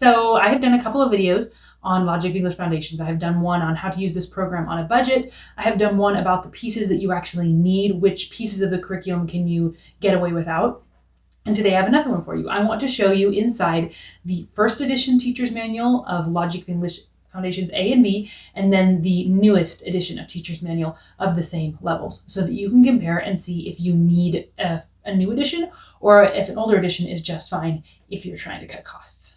So I have done a couple of videos on Logic English Foundations. I have done one on how to use this program on a budget. I have done one about the pieces that you actually need, which pieces of the curriculum can you get away without. And today I have another one for you. I want to show you inside the first edition teacher's manual of Logic English Foundations A and B, and then the newest edition of teacher's manual of the same levels, so that you can compare and see if you need a new edition or if an older edition is just fine if you're trying to cut costs.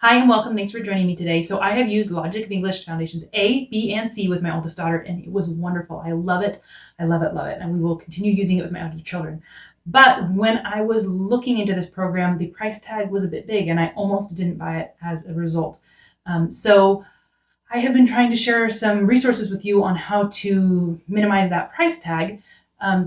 Hi and welcome. Thanks for joining me today. So I have used Logic of English Foundations A, B, and C with my oldest daughter, and it was wonderful. I love it. I love it, love it. And we will continue using it with my other children. But when I was looking into this program, the price tag was a bit big, and I almost didn't buy it as a result. So I have been trying to share some resources with you on how to minimize that price tag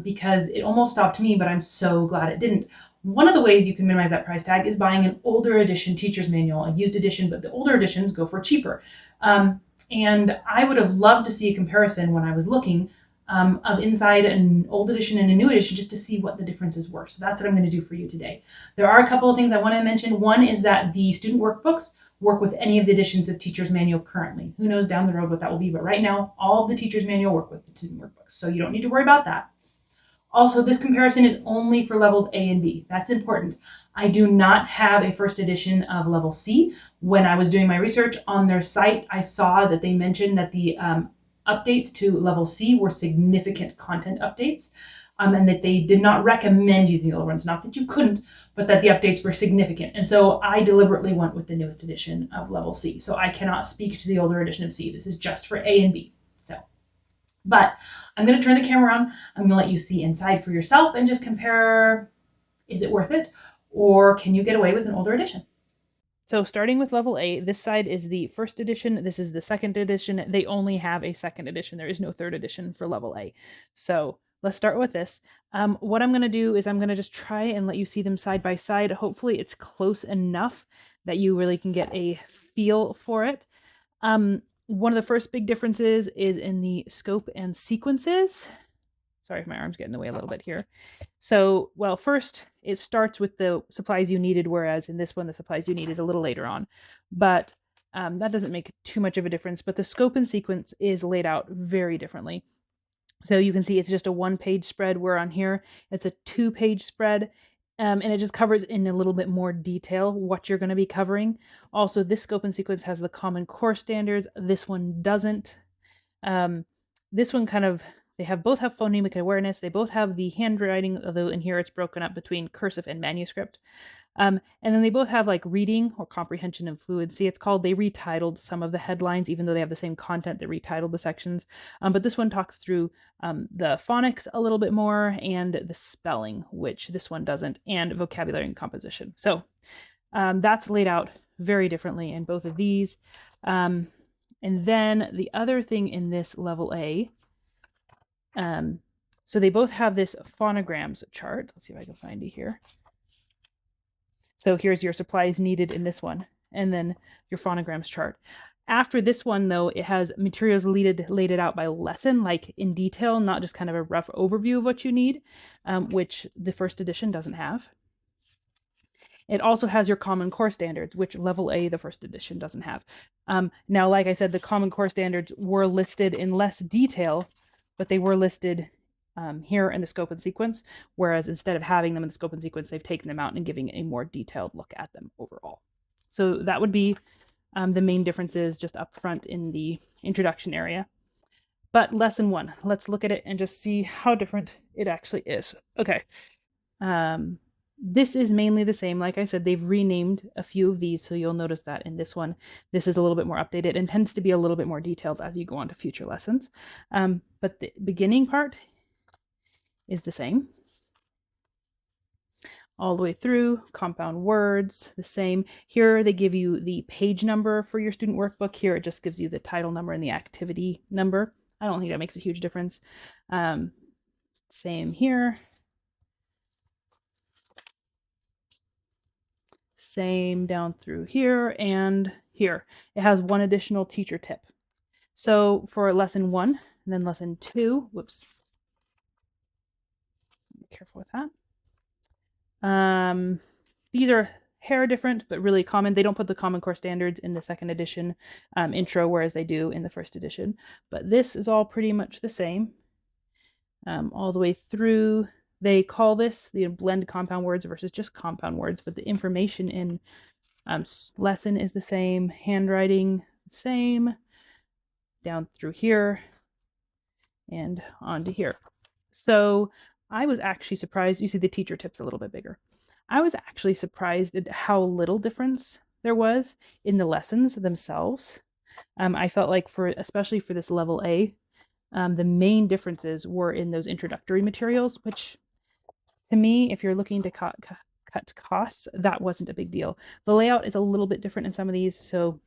because it almost stopped me, but I'm so glad it didn't. One of the ways you can minimize that price tag is buying an older edition teacher's manual, a used edition, but the older editions go for cheaper. And I would have loved to see a comparison when I was looking of inside an old edition and a new edition just to see what the differences were. So that's what I'm going to do for you today. There are a couple of things I want to mention. One is that the student workbooks work with any of the editions of teacher's manual currently. Who knows down the road what that will be, but right now all of the teacher's manual work with the student workbooks. So you don't need to worry about that. Also, this comparison is only for levels A and B. That's important. I do not have a first edition of level C. When I was doing my research on their site, I saw that they mentioned that the updates to level C were significant content updates, and that they did not recommend using the older ones. Not that you couldn't, but that the updates were significant. And so I deliberately went with the newest edition of level C. So I cannot speak to the older edition of C. This is just for A and B. But I'm going to turn the camera on. I'm going to let you see inside for yourself and just compare, is it worth it? Or can you get away with an older edition? So starting with level A, this side is the first edition. This is the second edition. They only have a second edition. There is no third edition for level A. So let's start with this. What I'm going to do is I'm going to just try and let you see them side by side. Hopefully it's close enough that you really can get a feel for it. One of the first big differences is in the scope and sequences. Sorry if my arm's getting in the way a little bit here. So, well, first it starts with the supplies you needed, whereas in this one, the supplies you need is a little later on. But that doesn't make too much of a difference. But the scope and sequence is laid out very differently. So you can see it's just a one-page spread, where on here it's a two-page spread. And it just covers in a little bit more detail what you're going to be covering. Also, this scope and sequence has the Common Core standards. This one doesn't. This one both have phonemic awareness. They both have the handwriting, although in here it's broken up between cursive and manuscript. And then they both have like reading or comprehension and fluency, it's called. They retitled some of the headlines, even though they have the same content. They retitled the sections. But this one talks through the phonics a little bit more, and the spelling, which this one doesn't, and vocabulary and composition. So that's laid out very differently in both of these. And then the other thing in this level A, so they both have this phonograms chart. Let's see if I can find it here. So here's your supplies needed in this one, and then your phonograms chart. After this one, though, it has materials laid it out by lesson, like in detail, not just kind of a rough overview of what you need, which the first edition doesn't have. It also has your Common Core standards, which level A, the first edition, doesn't have. Now, like I said, the Common Core standards were listed in less detail, but they were listed here in the scope and sequence, whereas instead of having them in the scope and sequence, they've taken them out and giving a more detailed look at them overall. So that would be the main differences just up front in the introduction area. But lesson 1, let's look at it and just see how different it actually is. Okay. This is mainly the same. Like I said, they've renamed a few of these, so you'll notice that in this one, this is a little bit more updated and tends to be a little bit more detailed as you go on to future lessons. But the beginning part is the same. All the way through, compound words, the same. Here they give you the page number for your student workbook. Here it just gives you the title number and the activity number. I don't think that makes a huge difference. Same here. Same down through here and here. It has one additional teacher tip. So for lesson 1 and then lesson 2, whoops. Be careful with that. These are hair different, but really common. They don't put the Common Core standards in the second edition intro, whereas they do in the first edition. But this is all pretty much the same all the way through. They call this the blend compound words versus just compound words, but the information in lesson is the same, handwriting the same, down through here and onto here. So I was actually surprised. You see the teacher tip's a little bit bigger. I was actually surprised at how little difference there was in the lessons themselves. I felt like especially for this level A, the main differences were in those introductory materials, which to me, if you're looking to cut costs, that wasn't a big deal. The layout is a little bit different in some of these. So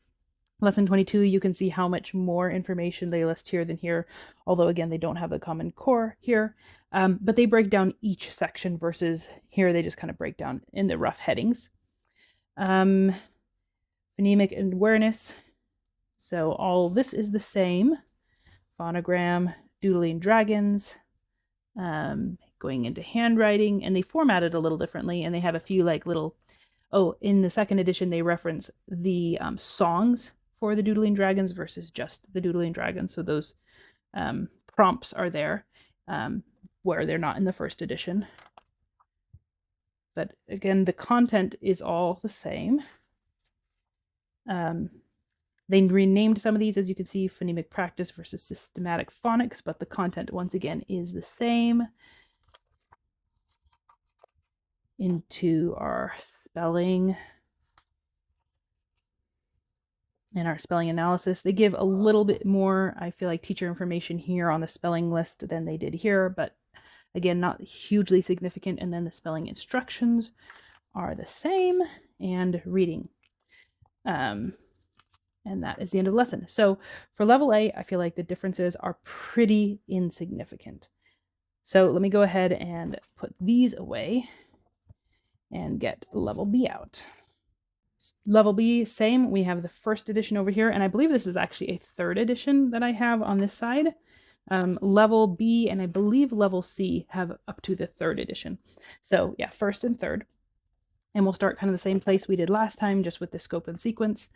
lesson 22, you can see how much more information they list here than here, although again, they don't have the Common Core here, but they break down each section versus here, they just kind of break down in the rough headings. Phonemic awareness. So all this is the same. Phonogram, doodling dragons, going into handwriting, and they format it a little differently, and they have a few like little, in the second edition, they reference the songs for the doodling dragons versus just the doodling dragons. So those prompts are there where they're not in the first edition. But again, the content is all the same. They renamed some of these, as you can see, phonemic practice versus systematic phonics, but the content, once again, is the same. Into our spelling and our spelling analysis. They give a little bit more, I feel like, teacher information here on the spelling list than they did here, but again, not hugely significant. And then the spelling instructions are the same, and reading. And that is the end of the lesson. So for level A, I feel like the differences are pretty insignificant. So let me go ahead and put these away and get level B out. Level B, same. We have the first edition over here, and I believe this is actually a third edition that I have on this side. Level B and I believe level C have up to the third edition. So yeah, first and third. And we'll start kind of the same place we did last time, just with the scope and sequence.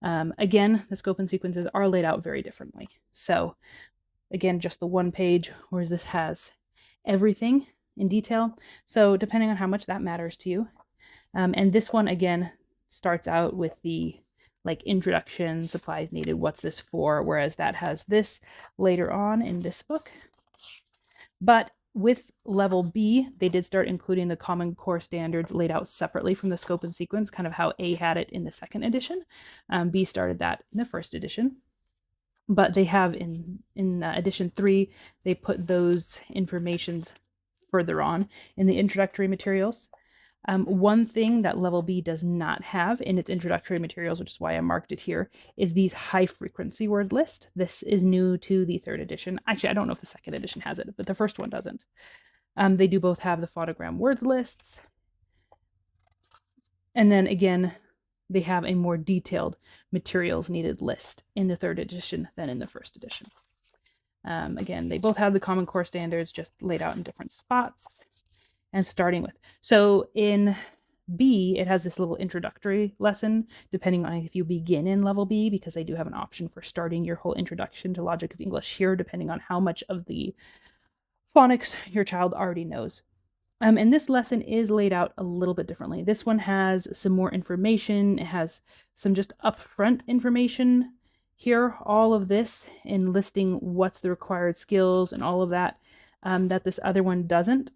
Again, the scope and sequences are laid out very differently. So again, just the one page, whereas this has everything in detail. So depending on how much that matters to you. And this one, again, starts out with the like introduction, supplies needed, what's this for, whereas that has this later on in this book. But with level B, they did start including the Common Core standards laid out separately from the scope and sequence, kind of how A had it in the second edition. B started that in the first edition. But they have in edition 3, they put those informations further on in the introductory materials. One thing that level B does not have in its introductory materials, which is why I marked it here, is these high frequency word list. This is new to the third edition. Actually, I don't know if the second edition has it, but the first one doesn't. They do both have the phonogram word lists. And then again, they have a more detailed materials needed list in the third edition than in the first edition. Again, they both have the Common Core standards just laid out in different spots. And starting with, so in B, it has this little introductory lesson, depending on if you begin in level B, because they do have an option for starting your whole introduction to logic of English here, depending on how much of the phonics your child already knows. And this lesson is laid out a little bit differently. This one has some more information. It has some just upfront information here, all of this, in listing what's the required skills and all of that, that this other one doesn't.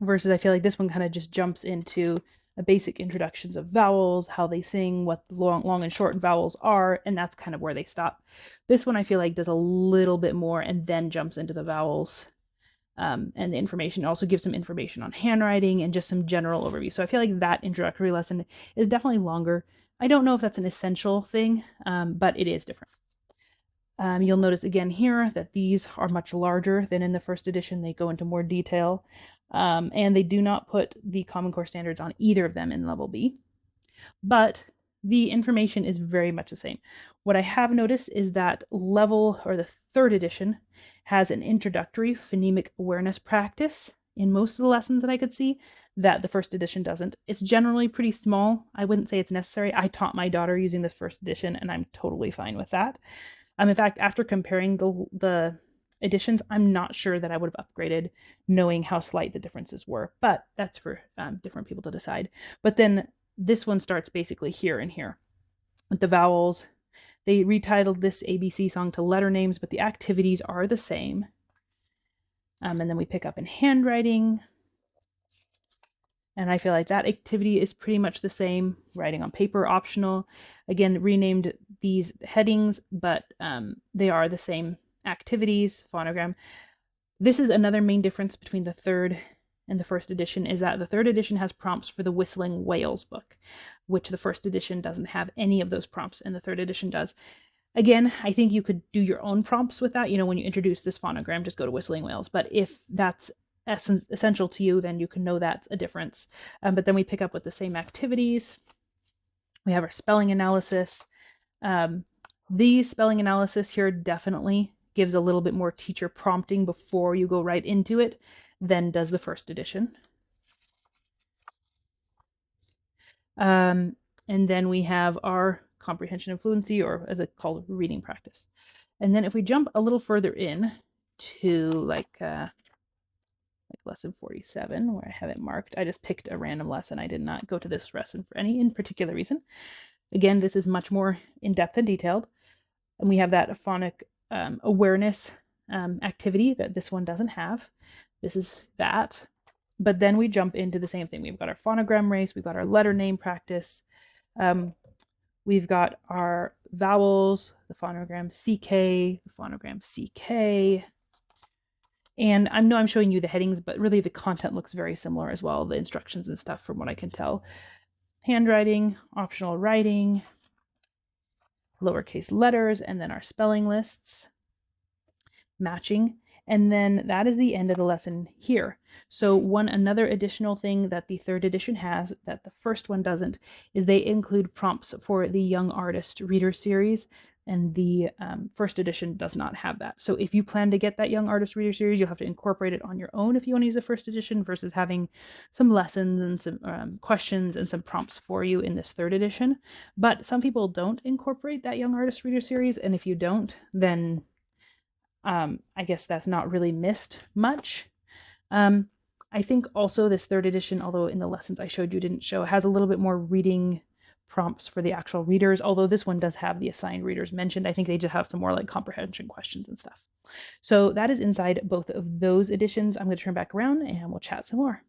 Versus I feel like this one kind of just jumps into a basic introductions of vowels, how they sing, what long and short vowels are, and that's kind of where they stop. This one I feel like does a little bit more and then jumps into the vowels and the information. It also gives some information on handwriting and just some general overview. So I feel like that introductory lesson is definitely longer. I don't know if that's an essential thing, but it is different. You'll notice again here that these are much larger than in the first edition. They go into more detail. And they do not put the Common Core standards on either of them in level B, but the information is very much the same. What I have noticed is that the third edition has an introductory phonemic awareness practice in most of the lessons that I could see. that the first edition doesn't. It's generally pretty small. I wouldn't say it's necessary. I taught my daughter using this first edition, and I'm totally fine with that. In fact, after comparing the editions, I'm not sure that I would have upgraded knowing how slight the differences were, but that's for different people to decide. But then this one starts basically here and here with the vowels. They retitled this ABC song to letter names, but the activities are the same. And then we pick up in handwriting. And I feel like that activity is pretty much the same. Writing on paper, optional. Again, renamed these headings, but they are the same activities. Phonogram. This is another main difference between the third and the first edition, is that the third edition has prompts for the Whistling Whales book, which the first edition doesn't have any of those prompts, and the third edition does. Again, I think you could do your own prompts with that. When you introduce this phonogram, just go to Whistling Whales. But if that's essential to you, then you can know that's a difference. But then we pick up with the same activities. We have our spelling analysis. The spelling analysis here definitely gives a little bit more teacher prompting before you go right into it than does the first edition. And then we have our comprehension and fluency, or as it's called, reading practice. And then if we jump a little further in to like lesson 47, where I have it marked, I just picked a random lesson. I did not go to this lesson for any in particular reason. Again, this is much more in-depth and detailed. And we have that phonic awareness activity that this one doesn't have. This is that. But then we jump into the same thing. We've got our phonogram race. We've got our letter name practice. We've got our vowels, the phonogram CK, the phonogram CK. And I know I'm showing you the headings, but really the content looks very similar as well, the instructions and stuff from what I can tell. Handwriting, optional writing, lowercase letters, and then our spelling lists, matching. And then that is the end of the lesson here. So another additional thing that the third edition has that the first one doesn't is they include prompts for the Young Artist Reader Series, and the first edition does not have that. So if you plan to get that Young Artist Reader Series, you'll have to incorporate it on your own if you want to use the first edition, versus having some lessons and some questions and some prompts for you in this third edition. But some people don't incorporate that Young Artist Reader Series, and if you don't, then I guess that's not really missed much. I think also this third edition, although in the lessons I showed you didn't show, has a little bit more reading prompts for the actual readers, although this one does have the assigned readers mentioned. I think they just have some more like comprehension questions and stuff. So that is inside both of those editions. I'm going to turn back around and we'll chat some more.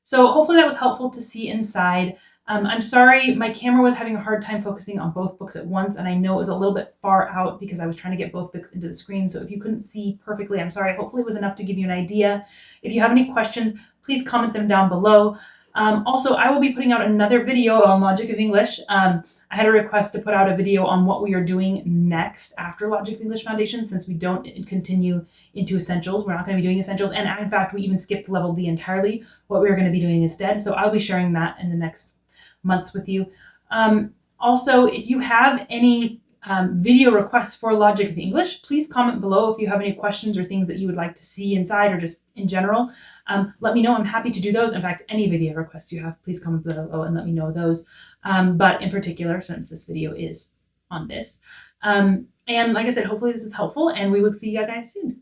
So hopefully that was helpful to see inside. I'm sorry, my camera was having a hard time focusing on both books at once, and I know it was a little bit far out because I was trying to get both books into the screen. So if you couldn't see perfectly, I'm sorry. Hopefully it was enough to give you an idea. If you have any questions, please comment them down below. Also, I will be putting out another video on Logic of English. I had a request to put out a video on what we are doing next after Logic of English Foundation, since we don't continue into Essentials. We're not going to be doing Essentials. And in fact, we even skipped Level D entirely, what we are going to be doing instead. So I'll be sharing that in the next months with you. Also, if you have any video requests for Logic of English, please comment below if you have any questions or things that you would like to see inside, or just in general. Let me know. I'm happy to do those. In fact, any video requests you have, please comment below and let me know those. But in particular, since this video is on this. And like I said, hopefully this is helpful, and we will see you guys soon.